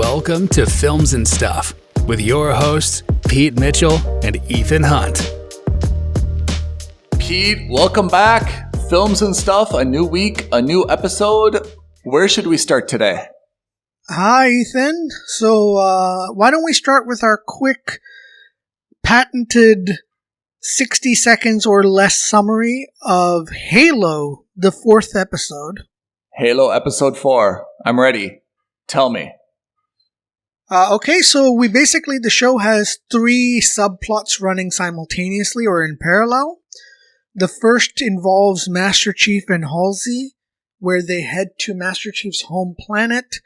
Welcome to Films and Stuff with your hosts, Pete Mitchell and Ethan Hunt. Pete, welcome back. Films and Stuff, a new week, a new episode. Where should we start today? Hi, Ethan. So, why don't we start with our quick, patented 60 seconds or less summary of Halo, the 4th episode. Halo episode 4. I'm ready. Tell me. Okay, so the show has 3 subplots running simultaneously or in parallel. The first involves Master Chief and Halsey, where they head to Master Chief's home planet.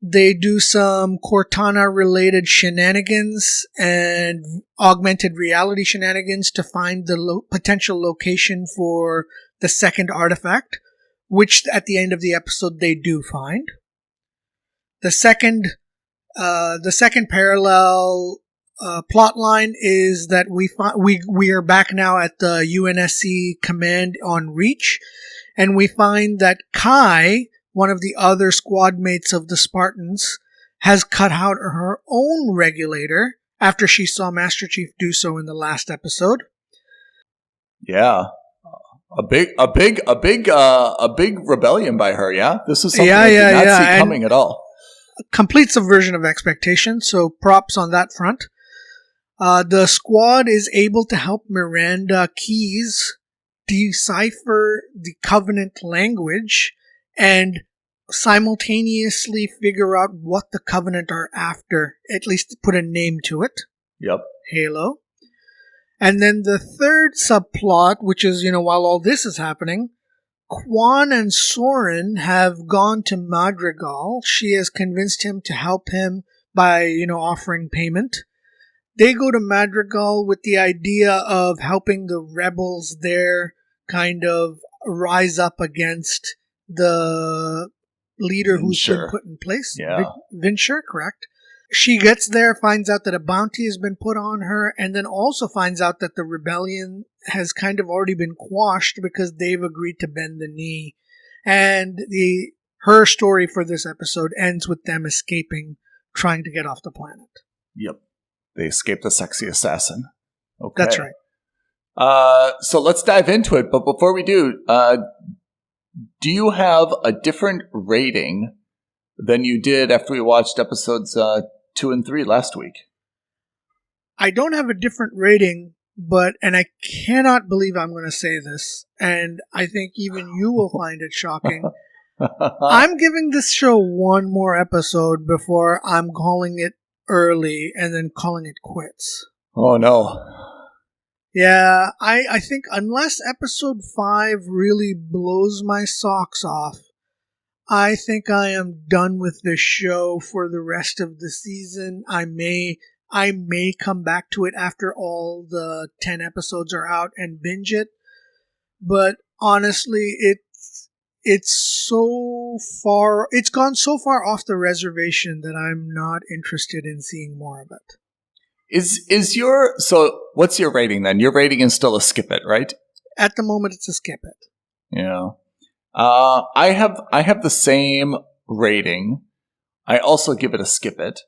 They do some Cortana-related shenanigans and augmented reality shenanigans to find the potential location for the second artifact, which at the end of the episode they do find. The second parallel plot line is that we are back now at the UNSC command on Reach, and we find that Kai, one of the other squad mates of the Spartans, has cut out her own regulator after she saw Master Chief do so in the last episode. Yeah. A big rebellion by her, yeah? This is something I did not see coming at all. Complete subversion of expectations, so props on that front. The squad is able to help Miranda Keyes decipher the Covenant language and simultaneously figure out what the Covenant are after, at least put a name to it. Yep. Halo. And then the third subplot, which is, while all this is happening, Quan and Soren have gone to Madrigal. She has convinced him to help him by, offering payment. They go to Madrigal with the idea of helping the rebels there kind of rise up against the leader who's been put in place. Yeah. Vinsher, correct. She gets there, finds out that a bounty has been put on her, and then also finds out that the rebellion has kind of already been quashed because they've agreed to bend the knee. And her story for this episode ends with them escaping, trying to get off the planet. Yep. They escaped the sexy assassin. Okay. That's right. So let's dive into it. But before we do you have a different rating than you did after we watched episodes 2 and 3 last week? I don't have a different rating, and I cannot believe I'm going to say this, and I think even you will find it shocking. I'm giving this show one more episode before I'm calling it early and then calling it quits. Oh, no. Yeah, I think unless episode 5 really blows my socks off, I think I am done with this show for the rest of the season. I may come back to it after all the 10 episodes are out and binge it. But honestly, it's gone so far off the reservation that I'm not interested in seeing more of it. So what's your rating then? Your rating is still a skip it, right? At the moment, it's a skip it. Yeah. I have the same rating. I also give it a skip it.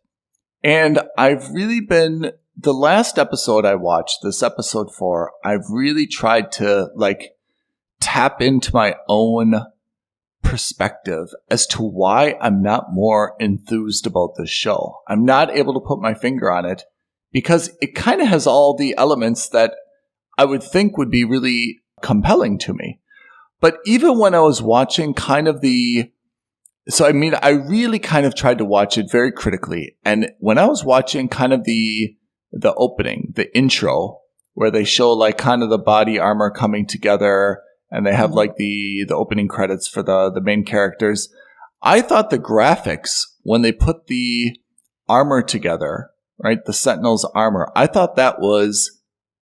And I've really been, the last episode I watched, this episode 4, I've really tried to tap into my own perspective as to why I'm not more enthused about this show. I'm not able to put my finger on it because it kind of has all the elements that I would think would be really compelling to me. But even when I was watching I really kind of tried to watch it very critically. And when I was watching kind of the opening, the intro, where they show kind of the body armor coming together and they have the opening credits for the main characters, I thought the graphics, when they put the armor together, right, the Sentinel's armor, I thought that was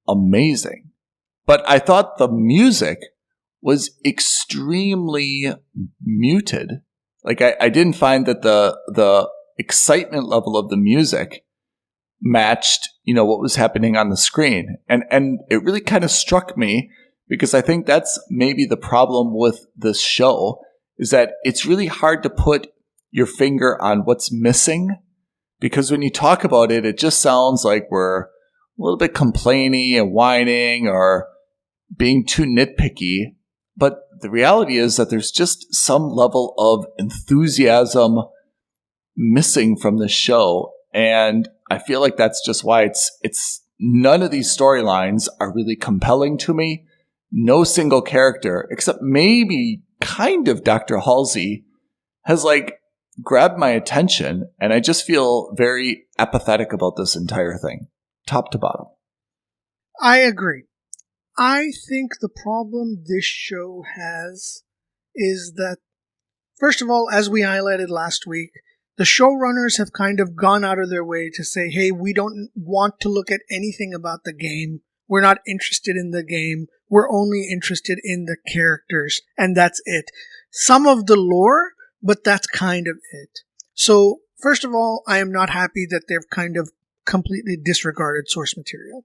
amazing. But I thought the music was extremely muted. I didn't find that the excitement level of the music matched, what was happening on the screen. And it really kind of struck me because I think that's maybe the problem with this show is that it's really hard to put your finger on what's missing Because when you talk about it, it just sounds like we're a little bit complaining and whining or being too nitpicky. But the reality is that there's just some level of enthusiasm missing from the show. And I feel like that's just why it's none of these storylines are really compelling to me. No single character, except maybe kind of Dr. Halsey, has like grabbed my attention. And I just feel very apathetic about this entire thing, top to bottom. I agree. I think the problem this show has is that, first of all, as we highlighted last week, the showrunners have kind of gone out of their way to say, hey, we don't want to look at anything about the game. We're not interested in the game. We're only interested in the characters, and that's it. Some of the lore, but that's kind of it. So, first of all, I am not happy that they've kind of completely disregarded source material.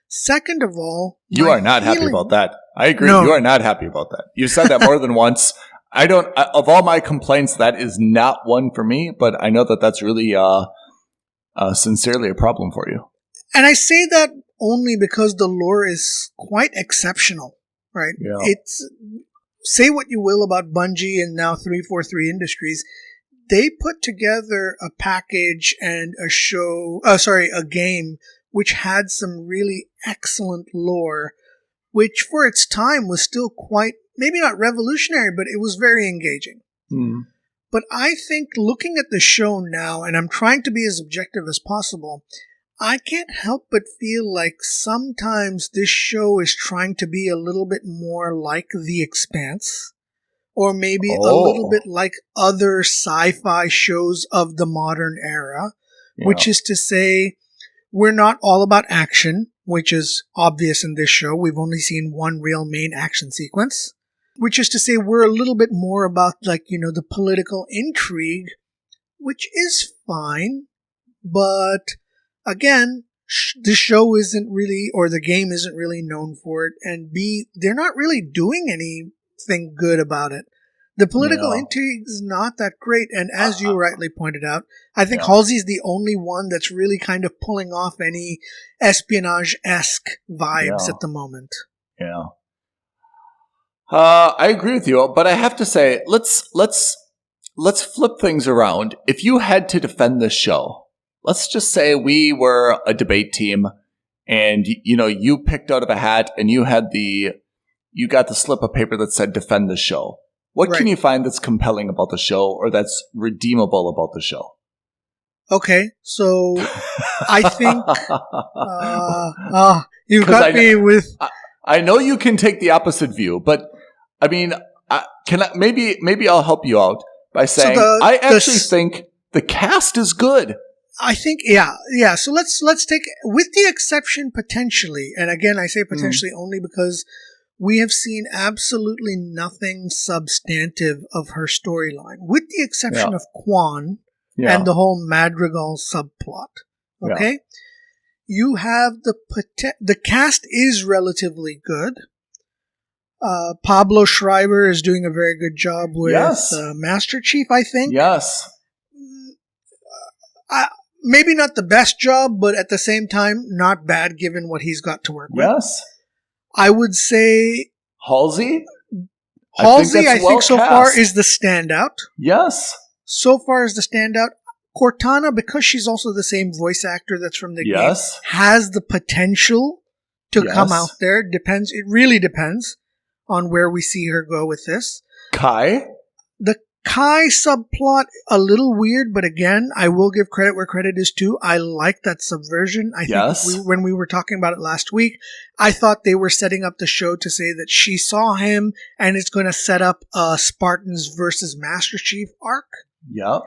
Second of all, you are not happy about that. I agree. No. You are not happy about that. You've said that more than once. Of all my complaints, that is not one for me, but I know that that's really sincerely a problem for you. And I say that only because the lore is quite exceptional, right? Yeah. It's, say what you will about Bungie and now 343 Industries, they put together a package and a game which had some really excellent lore, which for its time was still quite, maybe not revolutionary, but it was very engaging. Mm. But I think looking at the show now, and I'm trying to be as objective as possible, I can't help but feel like sometimes this show is trying to be a little bit more like The Expanse, or maybe a little bit like other sci-fi shows of the modern era, which is to say, we're not all about action, which is obvious in this show. We've only seen one real main action sequence. Which is to say, we're a little bit more about, the political intrigue, which is fine. But, again, the show isn't really, or the game isn't really known for it. And B, they're not really doing anything good about it. The political intrigue is not that great. And as you rightly pointed out, I think Halsey's the only one that's really kind of pulling off any espionage-esque vibes at the moment. Yeah. I agree with you, but I have to say, let's flip things around. If you had to defend this show, let's just say we were a debate team and, you picked out of a hat and you got the slip of paper that said defend the show. What can you find that's compelling about the show or that's redeemable about the show? Okay, so I think you got me with. I know you can take the opposite view, but I mean, maybe I'll help you out by saying I actually think the cast is good. I think yeah. So let's take, with the exception potentially, and again I say potentially only because we have seen absolutely nothing substantive of her storyline, with the exception of Quan and the whole Madrigal subplot. Okay, you have the cast is relatively good. Pablo Schreiber is doing a very good job with Master Chief, I think. Yes. Maybe not the best job, but at the same time, not bad given what he's got to work with. Yes. I would say Halsey? I think so far is the standout. Yes. So far is the standout. Cortana, because she's also the same voice actor that's from the game, has the potential to come out there. Depends. It really depends on where we see her go with this. Kai? The Kai subplot, a little weird, but again, I will give credit where credit is due. I like that subversion. I think when we were talking about it last week, I thought they were setting up the show to say that she saw him and it's going to set up a Spartans versus Master Chief arc. Yep.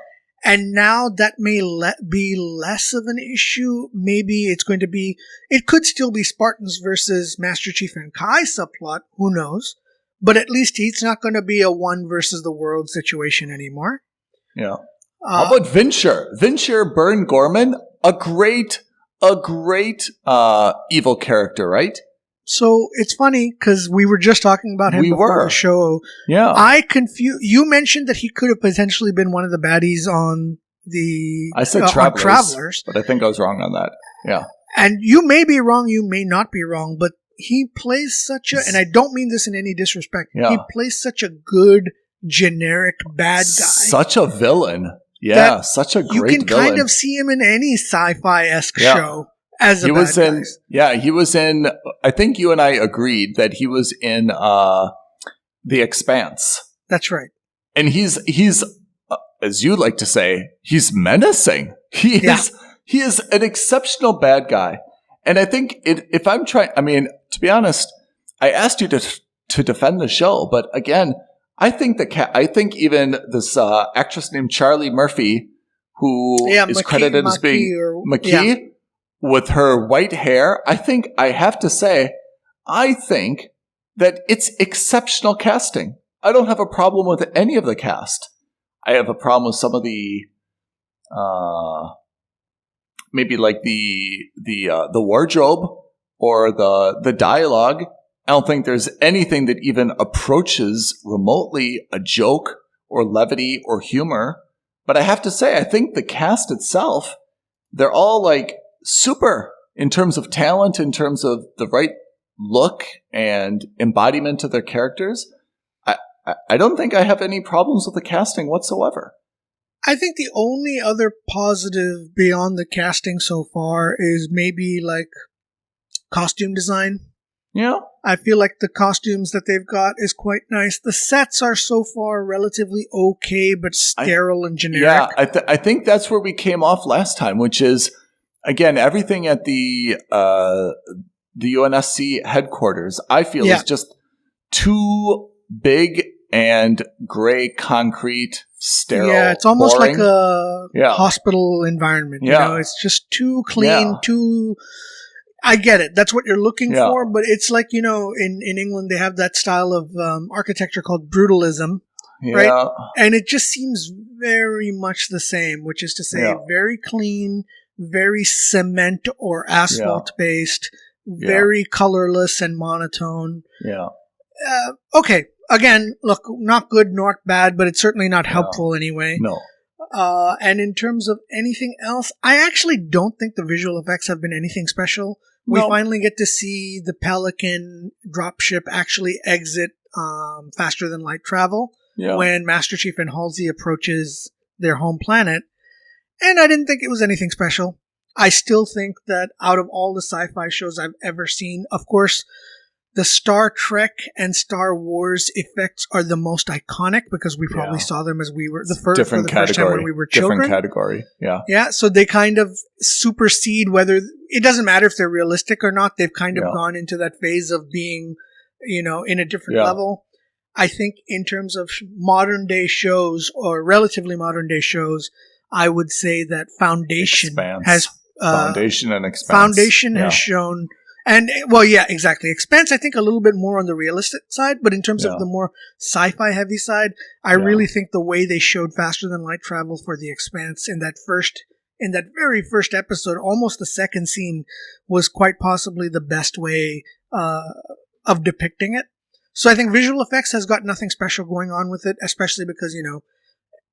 And now that may be less of an issue. Maybe it's going to be, it could still be Spartans versus Master Chief and Kai subplot. Who knows? But at least it's not going to be a one versus the world situation anymore. Yeah. How about Vinsher? Vinsher Byrne Gorman, a great evil character, right? So it's funny because we were just talking about him before the show. Yeah. You mentioned that he could have potentially been one of the baddies on I said Travelers, but I think I was wrong on that. Yeah. And you may be wrong, you may not be wrong, but he plays such a, and I don't mean this in any disrespect, he plays such a good, generic bad guy. Such a villain. Yeah, such a great villain. You can kind of see him in any sci-fi-esque show as a bad guy. Yeah, he was in, I think you and I agreed that he was in The Expanse. That's right. And he's as you like to say, he's menacing. He is an exceptional bad guy. And I think if I'm trying, I mean, to be honest, I asked you to defend the show, but again, I think even this actress named Charlie Murphy, who is credited as being McKee, with her white hair, I have to say, I think that it's exceptional casting. I don't have a problem with any of the cast. I have a problem with some of the maybe like the wardrobe or the dialogue. I don't think there's anything that even approaches remotely a joke or levity or humor. But I have to say, I think the cast itself, they're all like super in terms of talent, in terms of the right look and embodiment of their characters. I don't think I have any problems with the casting whatsoever. I think the only other positive beyond the casting so far is maybe like costume design. Yeah. I feel like the costumes that they've got is quite nice. The sets are so far relatively okay, but sterile and generic. Yeah, I think that's where we came off last time, which is, again, everything at the UNSC headquarters, I feel is just too big and gray concrete, sterile. Yeah, it's almost boring. like a hospital environment. You know, it's just too clean, too. I get it. That's what you're looking for, but it's like, you know, in England they have that style of architecture called brutalism, right? And it just seems very much the same, which is to say, very clean, very cement or asphalt based, very colorless and monotone. Yeah. Okay. Again, look, not good, not bad, but it's certainly not helpful anyway. No. And in terms of anything else, I actually don't think the visual effects have been anything special. We finally get to see the Pelican dropship actually exit faster than light travel when Master Chief and Halsey approaches their home planet. And I didn't think it was anything special. I still think that out of all the sci-fi shows I've ever seen, of course, the Star Trek and Star Wars effects are the most iconic because we probably saw them as we were for the first time when we were children. Different category, Yeah, so they kind of supersede whether it doesn't matter if they're realistic or not. They've kind of gone into that phase of being, you know, in a different level. I think in terms of modern day shows or relatively modern day shows, I would say that Foundation has Foundation has shown. And, well, yeah, exactly. Expanse, I think, a little bit more on the realistic side, but in terms of the more sci-fi heavy side, I really think the way they showed faster than light travel for the Expanse in that very first episode, almost the second scene, was quite possibly the best way of depicting it. So I think visual effects has got nothing special going on with it, especially because, you know,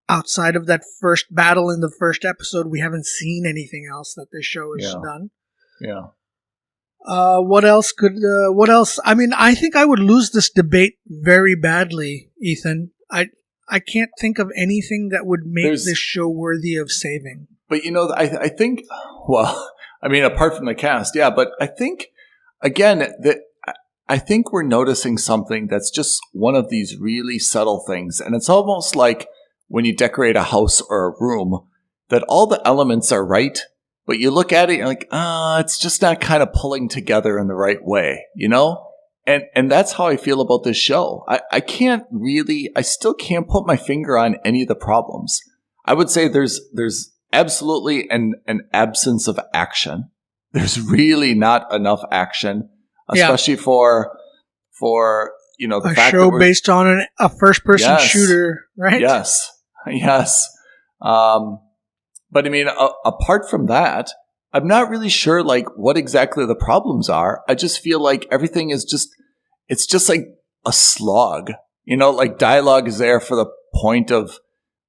outside of that first battle in the first episode, we haven't seen anything else that this show has done. Yeah. What else? I mean, I think I would lose this debate very badly, Ethan. I can't think of anything that would make this show worthy of saving. But, you know, I think, well, I mean, apart from the cast, but I think, again, that I think we're noticing something that's just one of these really subtle things. And it's almost like when you decorate a house or a room, that all the elements are right. But you look at it, you're like, it's just not kind of pulling together in the right way, you know? And that's how I feel about this show. I still can't put my finger on any of the problems. I would say there's absolutely an absence of action. There's really not enough action, especially for you know, the fact show based on a first-person shooter, right? Yes. But I mean, apart from that, I'm not really sure like what exactly the problems are. I just feel like everything is it's just like a slog, you know, like dialogue is there for the point of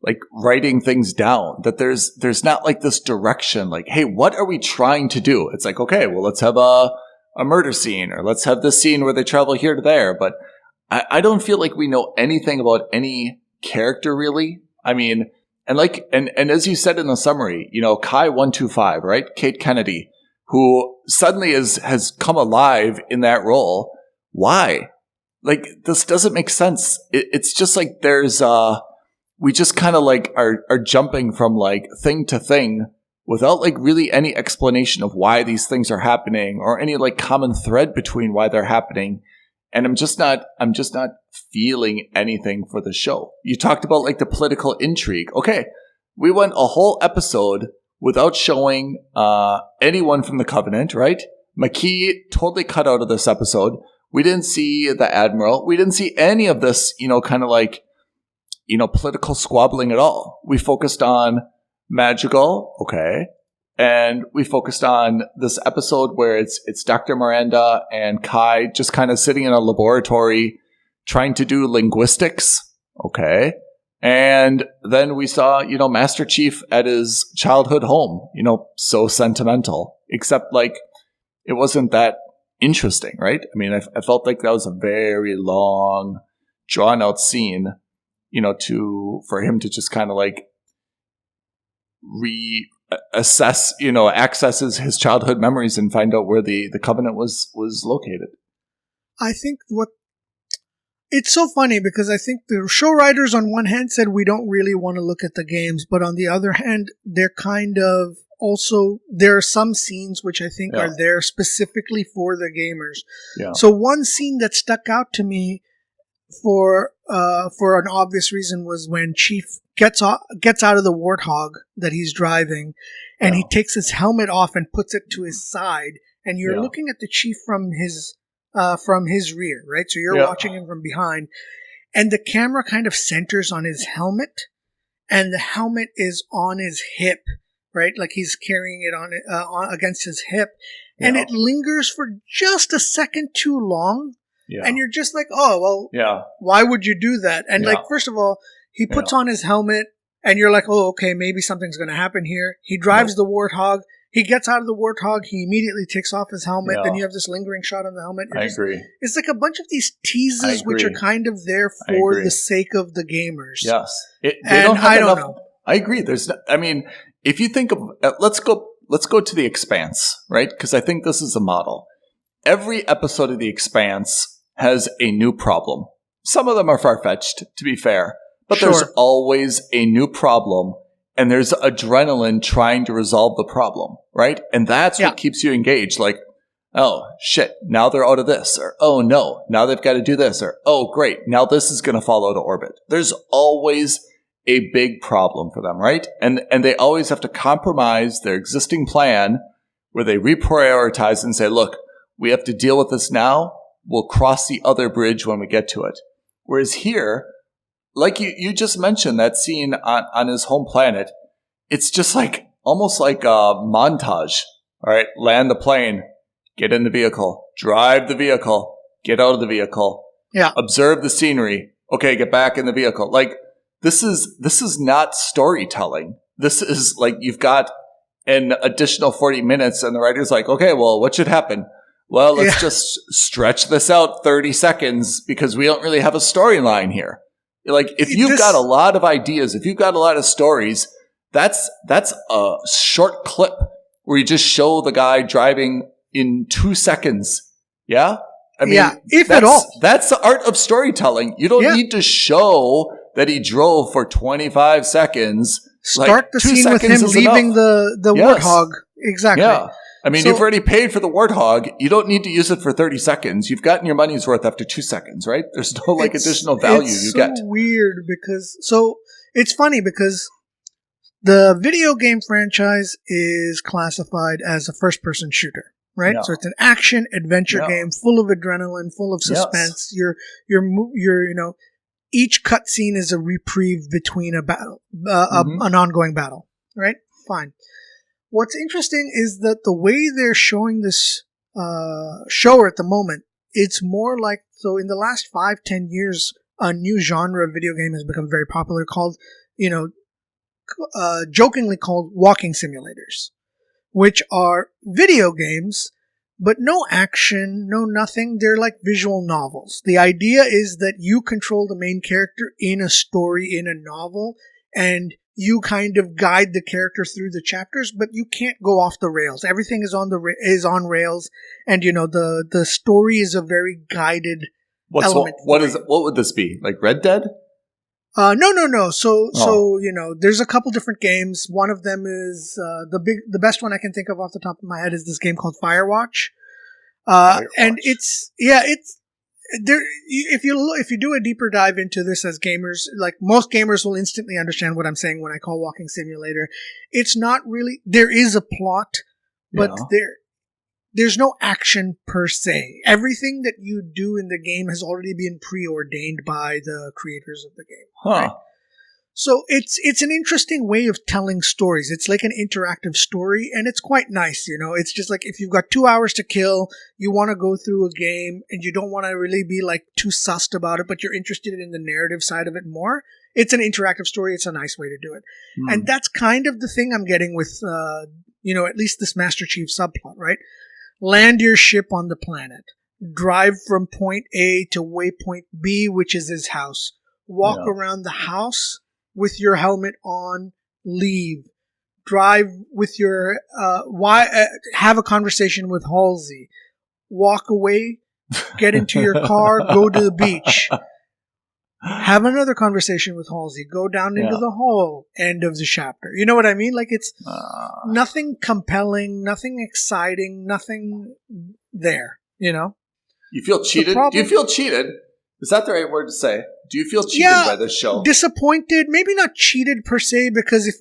like writing things down, that there's not like this direction, like, hey, what are we trying to do? It's like, okay, well, let's have a murder scene, or let's have this scene where they travel here to there. But I don't feel like we know anything about any character really. I mean, and as you said in the summary, Kai 125, right? Kate Kennedy, who suddenly has come alive in that role. Why? Like, this doesn't make sense. It's just like we just kind of like are jumping from like thing to thing without like really any explanation of why these things are happening, or any like common thread between why they're happening. And I'm just not feeling anything for the show. You talked about like the political intrigue. Okay, we went a whole episode without showing anyone from the Covenant, right? McKee totally cut out of this episode. We didn't see the Admiral. We didn't see any of this, kind of like, political squabbling at all. We focused on Magical, okay, and we focused on this episode where it's Dr. Miranda and Kai just kind of sitting in a laboratory trying to do linguistics, okay, and then we saw, Master Chief at his childhood home, so sentimental, except like it wasn't that interesting, right? I mean, I felt like that was a very long, drawn out scene, for him to just kind of like reassess, accesses his childhood memories and find out where the Covenant was located. I think it's so funny because I think the show writers on one hand said we don't really want to look at the games, but on the other hand, they're kind of also, there are some scenes which I think are there specifically for the gamers. Yeah. So one scene that stuck out to me for an obvious reason was when Chief gets out of the Warthog that he's driving, and he takes his helmet off and puts it to his side, and you're looking at the Chief from his rear, right? So you're watching him from behind, and the camera kind of centers on his helmet, and the helmet is on his hip, right? Like he's carrying it on against his hip, and it lingers for just a second too long. Yeah. And you're just like, oh, well, why would you do that? And like, first of all, he puts on his helmet and you're like, oh, okay, maybe something's going to happen here. He drives the Warthog. He gets out of the Warthog. He immediately takes off his helmet. Then you have this lingering shot on the helmet. I agree. It's like a bunch of these teases which are kind of there for the sake of the gamers. Yes. I don't know. I agree. If you think of, let's go to The Expanse, right? Because I think this is a model. Every episode of The Expanse has a new problem. Some of them are far-fetched, to be fair, but there's always a new problem, and there's adrenaline trying to resolve the problem, right? And that's what keeps you engaged. Like, oh, shit, now they're out of this, or oh, no, now they've got to do this, or oh, great, now this is going to fall out of orbit. There's always a big problem for them, right? And they always have to compromise their existing plan where they reprioritize and say, look, we have to deal with this now. We'll cross the other bridge when we get to it. Whereas here, like you just mentioned, that scene on his home planet, it's just like almost like a montage. All right, land the plane, get in the vehicle, drive the vehicle, get out of the vehicle, observe the scenery. Okay, get back in the vehicle. Like this is not storytelling. This is like you've got an additional 40 minutes, and the writer's like, okay, well, what should happen? Well, let's just stretch this out 30 seconds because we don't really have a storyline here. Like, if you've got a lot of ideas, if you've got a lot of stories, that's a short clip where you just show the guy driving in 2 seconds. Yeah? I mean, if at all. That's the art of storytelling. You don't need to show that he drove for 25 seconds. Start the scene with him leaving the Warthog. Exactly. Yeah. I mean, you've already paid for the Warthog. You don't need to use it for 30 seconds. You've gotten your money's worth after 2 seconds, right? There's no additional value you get. It's so weird it's funny because the video game franchise is classified as a first-person shooter, right? Yeah. So it's an action adventure game full of adrenaline, full of suspense. Yes. Each cutscene is a reprieve between a battle, an ongoing battle, right? Fine. What's interesting is that the way they're showing this show at the moment, it's more like, so in the last 5-10 years, a new genre of video game has become very popular called, jokingly called walking simulators, which are video games, but no action, no nothing. They're like visual novels. The idea is that you control the main character in a story, in a novel, and you kind of guide the character through the chapters, but you can't go off the rails. Everything is on rails, and the story is a very guided element. What would this be? Like Red Dead? No. So there's a couple different games. One of them is the best one I can think of off the top of my head is this game called Firewatch. And it's there. If you do a deeper dive into this as gamers, like most gamers will instantly understand what I'm saying when I call walking simulator. It's not really. There is a plot, but there's no action per se. Everything that you do in the game has already been preordained by the creators of the game. Huh. Right? So it's an interesting way of telling stories. It's like an interactive story, and it's quite nice, It's just like if you've got 2 hours to kill, you want to go through a game, and you don't want to really be like too sussed about it, but you're interested in the narrative side of it more. It's an interactive story. It's a nice way to do it. And that's kind of the thing I'm getting with, at least this Master Chief subplot, right? Land your ship on the planet. Drive from point A to waypoint B, which is his house. Walk around the house with your helmet on. Leave. Drive with your... have a conversation with Halsey. Walk away. Get into your car. Go to the beach. Have another conversation with Halsey. Go down into the hole. End of the chapter. You know what I mean? Like it's nothing compelling, nothing exciting, nothing there. You feel cheated? Do you feel cheated? Is that the right word to say? Do you feel cheated by this show? Disappointed. Maybe not cheated per se, because if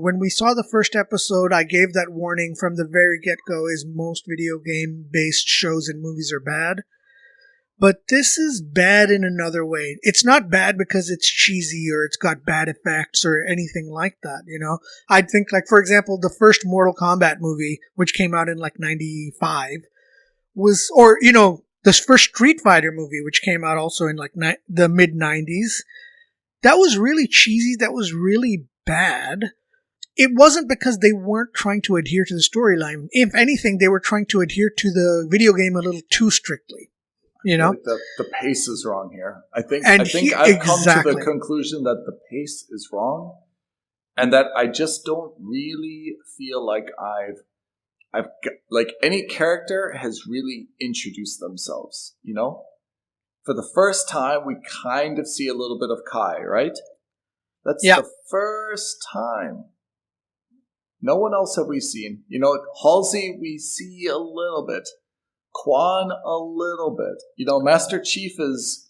when we saw the first episode, I gave that warning from the very get-go: is most video game-based shows and movies are bad. But this is bad in another way. It's not bad because it's cheesy or it's got bad effects or anything like that, I think, like, for example, the first Mortal Kombat movie, which came out in, like, 95, the first Street Fighter movie, which came out also in, like, the mid-90s, that was really cheesy. That was really bad. It wasn't because they weren't trying to adhere to the storyline. If anything, they were trying to adhere to the video game a little too strictly. Like the pace is wrong here. I think I've come to the conclusion that the pace is wrong, and that I just don't really feel like I've like any character has really introduced themselves. For the first time, we kind of see a little bit of Kai, right? That's the first time. No one else have we seen. Halsey we see a little bit. Quan a little bit. Master Chief is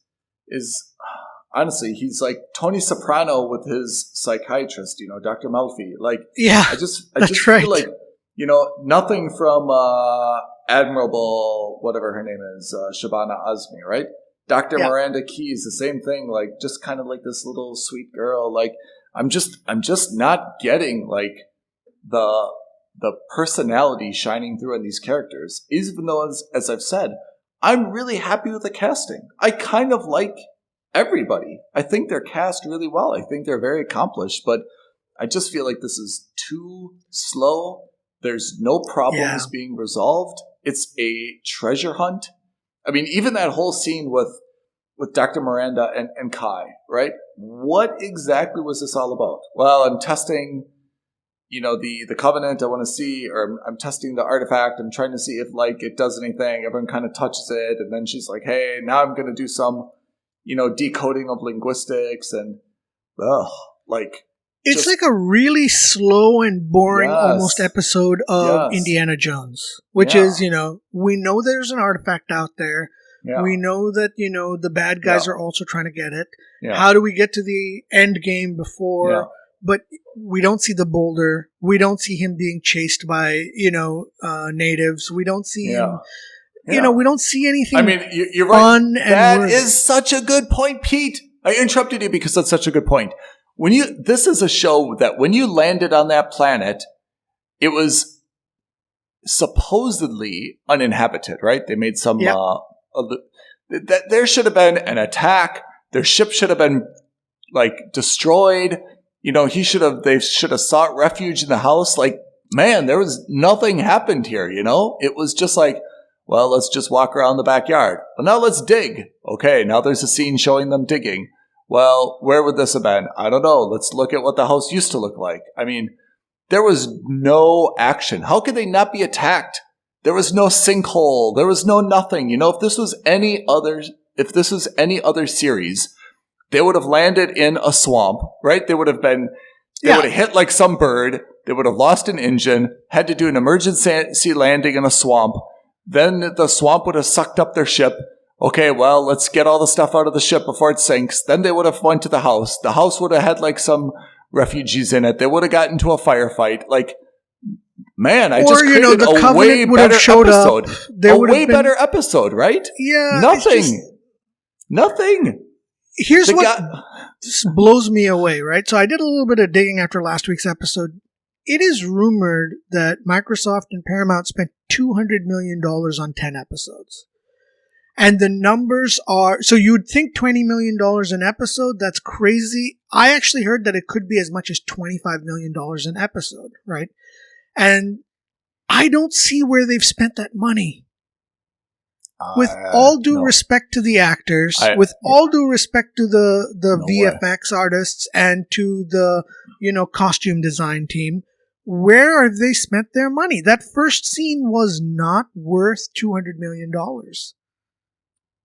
honestly, he's like Tony Soprano with his psychiatrist, Dr. Malfi. Like, I just feel like, nothing from Admirable, whatever her name is, Shabana Azmi, right? Dr. Miranda Keyes, the same thing, like just kind of like this little sweet girl. Like, I'm just not getting like the personality shining through in these characters, even though, as I've said, I'm really happy with the casting. I kind of like everybody. I think they're cast really well. I think they're very accomplished, but I just feel like this is too slow. There's no problems being resolved. It's a treasure hunt. I mean, even that whole scene with Dr. Miranda and Kai, right? What exactly was this all about? Well, I'm testing the Covenant I want to see, or I'm testing the artifact. I'm trying to see if, like, it does anything. Everyone kind of touches it. And then she's like, hey, now I'm going to do some, decoding of linguistics. And, it's like a really slow and boring almost episode of Indiana Jones, which is, we know there's an artifact out there. Yeah. We know that, the bad guys are also trying to get it. Yeah. How do we get to the end game before... Yeah. But we don't see the boulder. We don't see him being chased by, natives. We don't see him, we don't see anything. I mean, you're right. That is such a good point, Pete. I interrupted you because that's such a good point. This is a show that when you landed on that planet, it was supposedly uninhabited, right? They made some, there should have been an attack. Their ship should have been, like, destroyed. they should have sought refuge in the house. Like, man, there was nothing happened here, It was just like, well, let's just walk around the backyard. Well, now let's dig. Okay, now there's a scene showing them digging. Well, where would this have been? I don't know. Let's look at what the house used to look like. I mean, there was no action. How could they not be attacked? There was no sinkhole. There was no nothing. If this was any other series, they would have landed in a swamp, right? They would have hit like some bird. They would have lost an engine, had to do an emergency landing in a swamp. Then the swamp would have sucked up their ship. Okay, well, let's get all the stuff out of the ship before it sinks. Then they would have went to the house. The house would have had like some refugees in it. They would have gotten into a firefight. Like, man, I just created a way better episode. Better episode, right? Yeah. Nothing. Here's what blows me away, right? So I did a little bit of digging after last week's episode. It is rumored that Microsoft and Paramount spent $200 million on 10 episodes. And the numbers are, so you would think $20 million an episode, that's crazy. I actually heard that it could be as much as $25 million an episode, right? And I don't see where they've spent that money. With all due respect to the actors, all due respect to the VFX artists and to the, costume design team, where have they spent their money? That first scene was not worth $200 million.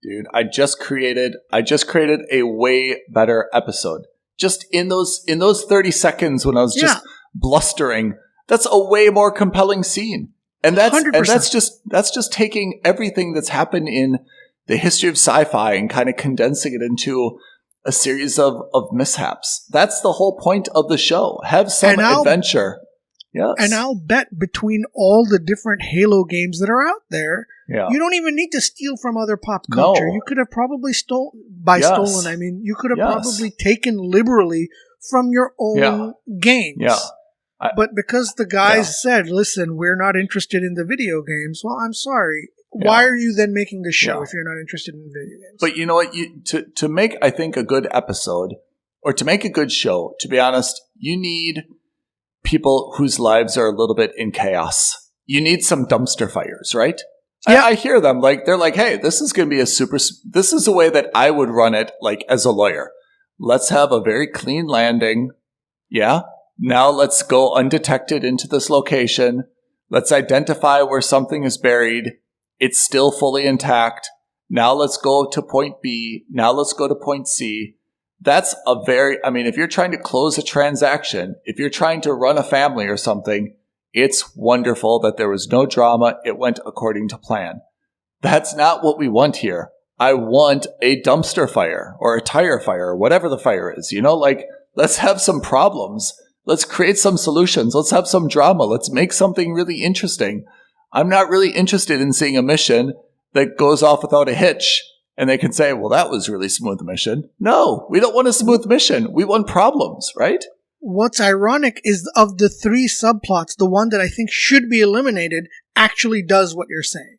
Dude, I just created a way better episode. Just in those 30 seconds when I was just blustering, that's a way more compelling scene. And that's just taking everything that's happened in the history of sci-fi and kind of condensing it into a series of mishaps. That's the whole point of the show. Have some adventure. Yes. And I'll bet between all the different Halo games that are out there, you don't even need to steal from other pop culture. No. You could have probably stolen, you could have probably taken liberally from your own games. Yeah. But because the guys said, listen, we're not interested in the video games, well, I'm sorry. Why are you then making the show if you're not interested in video games? But you know what? To make, I think, a good episode, or to make a good show, to be honest, you need people whose lives are a little bit in chaos. You need some dumpster fires, right? Yeah. I hear them. They're like, hey, this is going to be this is the way that I would run it, like, as a lawyer. Let's have a very clean landing. Yeah. Now let's go undetected into this location. Let's identify where something is buried. It's still fully intact. Now let's go to point B. Now let's go to point C. That's if you're trying to close a transaction, if you're trying to run a family or something, it's wonderful that there was no drama. It went according to plan. That's not what we want here. I want a dumpster fire or a tire fire or whatever the fire is. Let's have some problems. Let's create some solutions. Let's have some drama. Let's make something really interesting. I'm not really interested in seeing a mission that goes off without a hitch and they can say, well, that was really smooth mission. No, we don't want a smooth mission. We want problems, right? What's ironic is of the 3 subplots, the one that I think should be eliminated actually does what you're saying.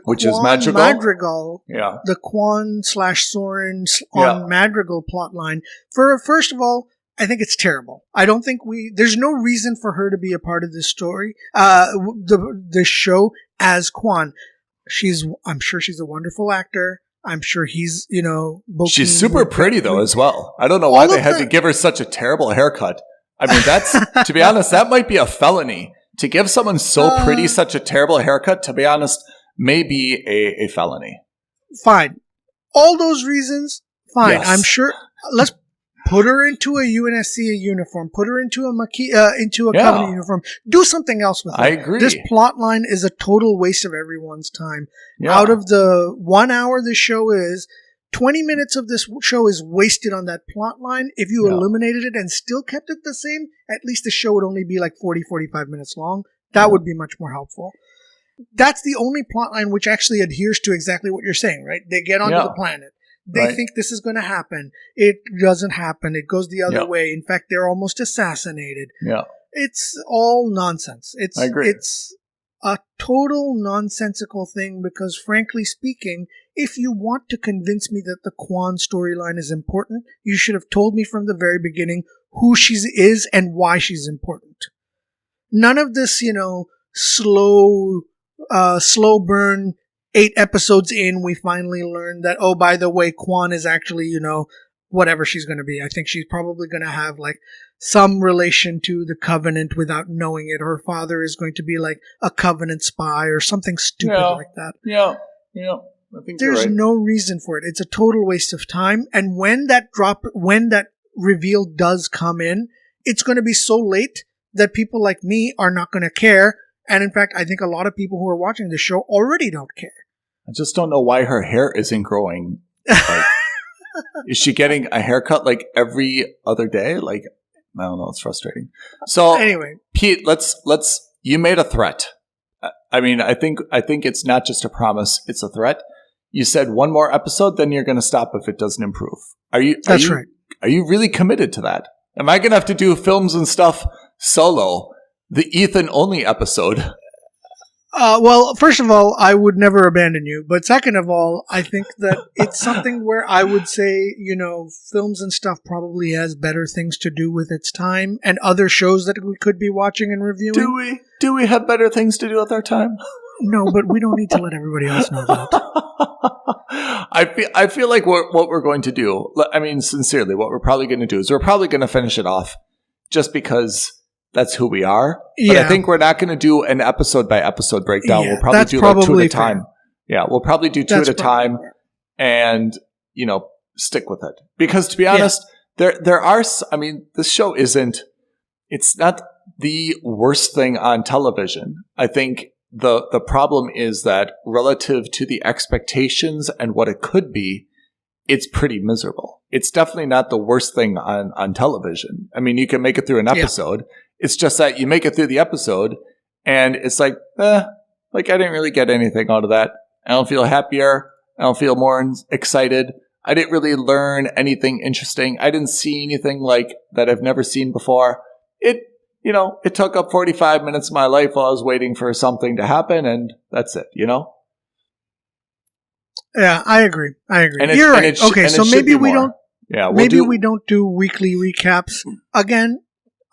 Which is Madrigal. Yeah. The Quan/Soren on Madrigal plotline. First of all, I think it's terrible. I don't think there's no reason for her to be a part of this story, the show as Quan. I'm sure she's a wonderful actor. I'm sure he's, she's super pretty though as well. I don't know why they had to give her such a terrible haircut. I mean, that's, to be honest, that might be a felony. To give someone so pretty such a terrible haircut, to be honest, may be a felony. Fine. All those reasons, fine. Yes. I'm sure. Let's put her into a UNSC uniform. Put her into a Covenant uniform. Do something else with her. I agree. This plot line is a total waste of everyone's time. Yeah. Out of the 1 hour the show is, 20 minutes of this show is wasted on that plot line. If you eliminated it and still kept it the same, at least the show would only be like 40, 45 minutes long. That would be much more helpful. That's the only plot line which actually adheres to exactly what you're saying, right? They get onto the planet. They think this is going to happen. It doesn't happen. It goes the other way. In fact, they're almost assassinated. Yeah. It's all nonsense. I agree. It's a total nonsensical thing because, frankly speaking, if you want to convince me that the Quan storyline is important, you should have told me from the very beginning who she is and why she's important. None of this, slow burn. 8 episodes in, we finally learned that, oh, by the way, Kwan is actually, whatever she's going to be. I think she's probably going to have like some relation to the Covenant without knowing it. Her father is going to be like a Covenant spy or something stupid like that. Yeah. I think there's no reason for it. It's a total waste of time. And when that reveal does come in, it's going to be so late that people like me are not going to care. And in fact, I think a lot of people who are watching the show already don't care. I just don't know why her hair isn't growing. Like, is she getting a haircut like every other day? Like, I don't know. It's frustrating. So anyway, Pete, you made a threat. I mean, I think it's not just a promise. It's a threat. You said one more episode, then you're going to stop if it doesn't improve. That's right. Are you really committed to that? Am I going to have to do films and stuff solo? The Ethan only episode. Well, first of all, I would never abandon you. But second of all, I think that it's something where I would say, films and stuff probably has better things to do with its time and other shows that we could be watching and reviewing. Do we have better things to do with our time? No, but we don't need to let everybody else know that. I feel like what we're going to do, I mean, sincerely, what we're probably going to do is we're probably going to finish it off just because that's who we are. But I think we're not going to do an episode by episode breakdown. We'll probably do like 2 at a time. Yeah, we'll probably do 2 at a time and, stick with it. Because to be honest, there are, this show it's not the worst thing on television. I think the problem is that relative to the expectations and what it could be, it's pretty miserable. It's definitely not the worst thing on television. I mean, you can make it through an episode. It's just that you make it through the episode and it's like, I didn't really get anything out of that. I don't feel happier. I don't feel more excited. I didn't really learn anything interesting. I didn't see anything like that I've never seen before. It took up 45 minutes of my life while I was waiting for something to happen, and that's it, Yeah, I agree. You're right. Okay, so maybe we don't. Yeah, we don't do weekly recaps again.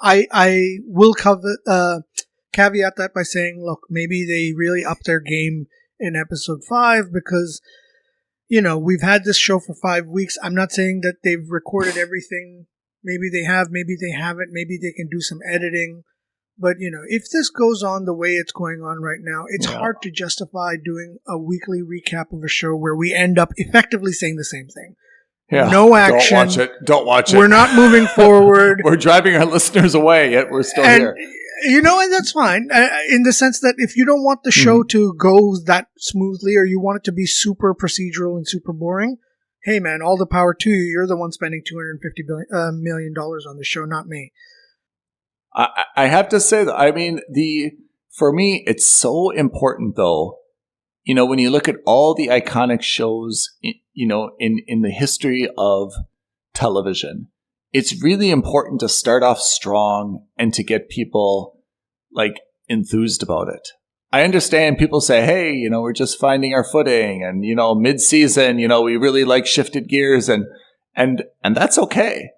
I will caveat that by saying, look, maybe they really upped their game in episode 5 because, we've had this show for 5 weeks. I'm not saying that they've recorded everything. Maybe they have, maybe they haven't. Maybe they can do some editing. But, if this goes on the way it's going on right now, it's hard to justify doing a weekly recap of a show where we end up effectively saying the same thing. Yeah, no action. Don't watch it. We're not moving forward. We're driving our listeners away, yet we're still here. And that's fine. In the sense that if you don't want the show to go that smoothly or you want it to be super procedural and super boring, hey man, all the power to you. You're the one spending $250 million on the show, not me. I have to say that, for me, it's so important though. When you look at all the iconic shows, in the history of television, it's really important to start off strong and to get people enthused about it. I understand people say, hey, we're just finding our footing and, mid-season, we really shifted gears and that's okay.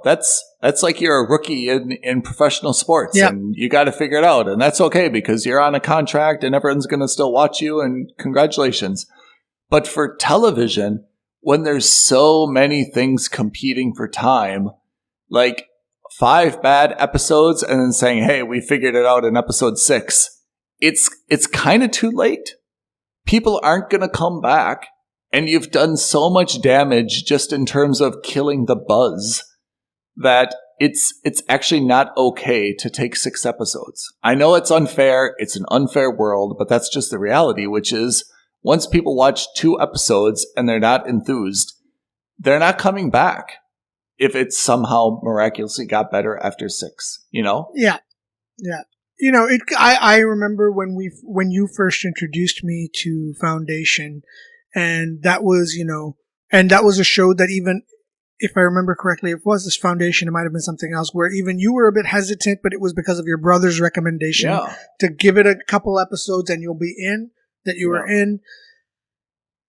That's like you're a rookie in professional sports and you got to figure it out. And that's okay because you're on a contract and everyone's going to still watch you and congratulations. But for television, when there's so many things competing for time, 5 bad episodes and then saying, hey, we figured it out in episode 6, it's kind of too late. People aren't going to come back. And you've done so much damage just in terms of killing the buzz that it's actually not okay to take 6 episodes. I know it's unfair. It's an unfair world, but that's just the reality, which is once people watch 2 episodes and they're not enthused, they're not coming back if it somehow miraculously got better after 6, Yeah. Yeah. I remember when you first introduced me to Foundation. And that was, a show that even, if I remember correctly, it was this Foundation, it might have been something else, where even you were a bit hesitant, but it was because of your brother's recommendation to give it a couple episodes and you'll be in, that you were in.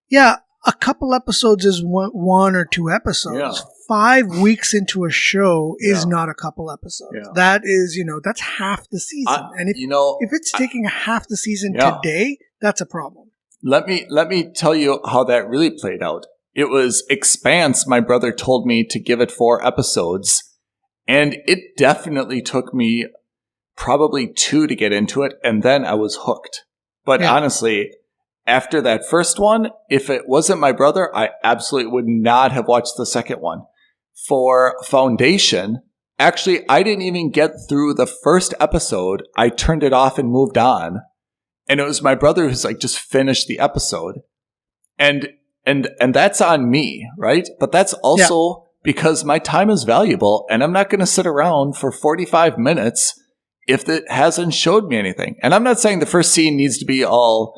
Yeah, a couple episodes is 1 or 2 episodes. 5 weeks into a show is not a couple episodes. Yeah. That is, that's half the season. And if it's taking half the season today, that's a problem. Let me tell you how that really played out. It was Expanse. My brother told me to give it 4 episodes, and it definitely took me probably 2 to get into it, and then I was hooked. But honestly, after that first one, if it wasn't my brother, I absolutely would not have watched the second one. For Foundation, actually, I didn't even get through the first episode. I turned it off and moved on. And it was my brother who's like, just finished the episode. And that's on me, right? But that's also because my time is valuable, and I'm not going to sit around for 45 minutes if it hasn't showed me anything. And I'm not saying the first scene needs to be all,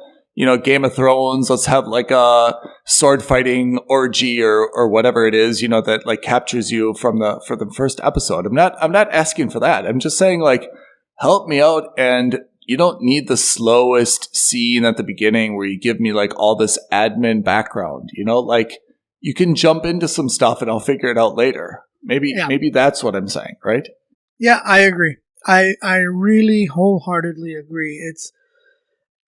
Game of Thrones, let's have like a sword fighting orgy or whatever it is, that like captures you for the first episode. I'm not asking for that. I'm just saying, like, help me out, and you don't need the slowest scene at the beginning where you give me like all this admin background, like you can jump into some stuff and I'll figure it out later. Maybe that's what I'm saying, right? Yeah, I agree. I really wholeheartedly agree. It's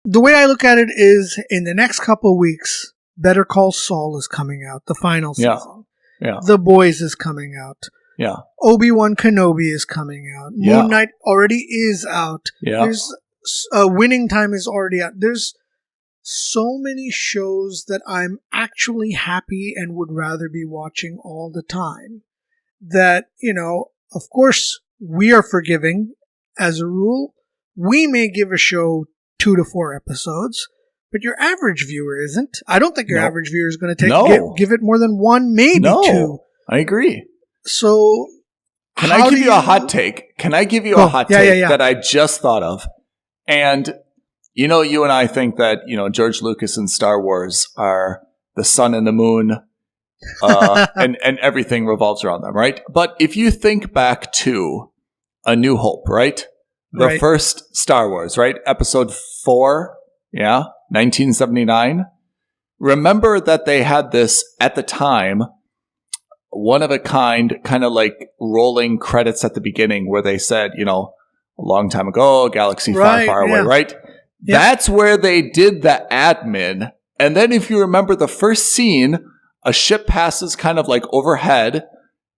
the way I look at it is, in the next couple of weeks, Better Call Saul is coming out, the final season. Yeah. The Boys is coming out. Yeah. Obi-Wan Kenobi is coming out. Moon Knight already is out. Yeah. There's Winning Time is already out. There's so many shows that I'm actually happy and would rather be watching all the time that, of course, we are forgiving as a rule. We may give a show 2 to 4 episodes, but your average viewer isn't. I don't think your average viewer is going to give it more than 1, maybe 2. I agree. So, can I give you a hot take? Can I give you a hot take that I just thought of? And, you and I think that, George Lucas and Star Wars are the sun and the moon, and everything revolves around them, right? But if you think back to A New Hope, right? The first Star Wars, right? Episode 4, 1979. Remember that they had this, at the time, one of a kind, kind of like rolling credits at the beginning where they said, a long time ago, galaxy far, far away, right? Yeah. That's where they did the admin. And then if you remember the first scene, a ship passes kind of like overhead,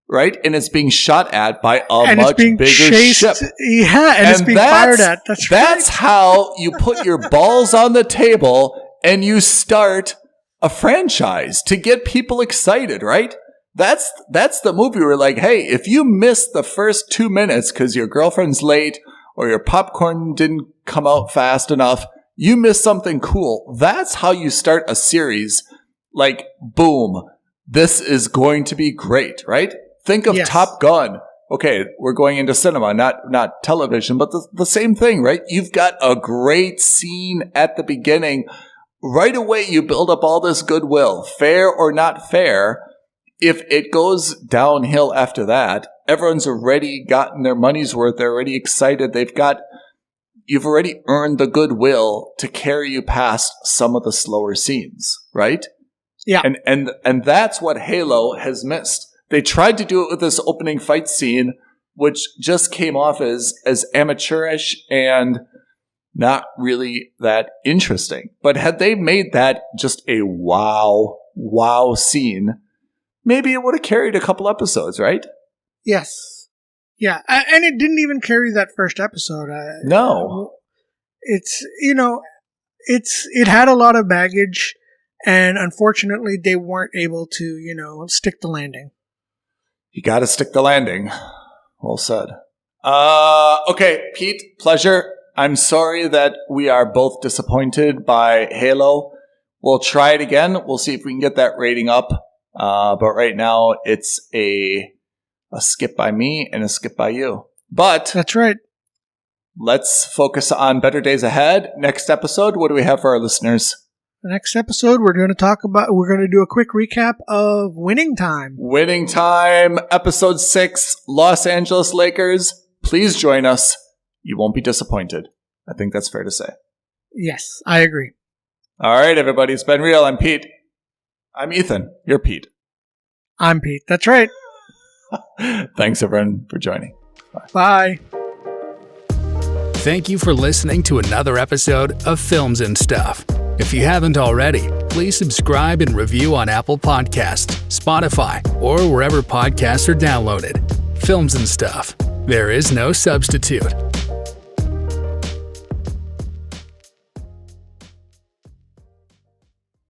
right? And it's being shot at by a much bigger ship. Yeah, and it's being fired at. That's how you put your balls on the table and you start a franchise to get people excited, right? That's the movie where, like, hey, if you miss the first 2 minutes because your girlfriend's late or your popcorn didn't come out fast enough, you missed something cool. That's how you start a series. Like, boom, this is going to be great, right? Think of Top Gun. Okay, we're going into cinema, not television, but the same thing, right? You've got a great scene at the beginning. Right away, you build up all this goodwill, fair or not fair. If it goes downhill after that, everyone's already gotten their money's worth. They're already excited. You've already earned the goodwill to carry you past some of the slower scenes, right? Yeah. And that's what Halo has missed. They tried to do it with this opening fight scene, which just came off as amateurish and not really that interesting. But had they made that just a wow scene, maybe it would have carried a couple episodes, right? Yes. Yeah. And it didn't even carry that first episode. No. It's, it had a lot of baggage, and unfortunately they weren't able to, stick the landing. You got to stick the landing. Well said. Okay, Pete, pleasure. I'm sorry that we are both disappointed by Halo. We'll try it again. We'll see if we can get that rating up. But right now, it's a skip by me and a skip by you. But that's right. Let's focus on better days ahead. Next episode, what do we have for our listeners? The next episode, we're going to do a quick recap of Winning Time. Winning Time, episode 6, Los Angeles Lakers. Please join us. You won't be disappointed. I think that's fair to say. Yes, I agree. All right, everybody. It's been real. I'm Pete. I'm Ethan. You're Pete. I'm Pete. That's right. Thanks, everyone, for joining. Bye. Thank you for listening to another episode of Films and Stuff. If you haven't already, please subscribe and review on Apple Podcasts, Spotify, or wherever podcasts are downloaded. Films and Stuff. There is no substitute.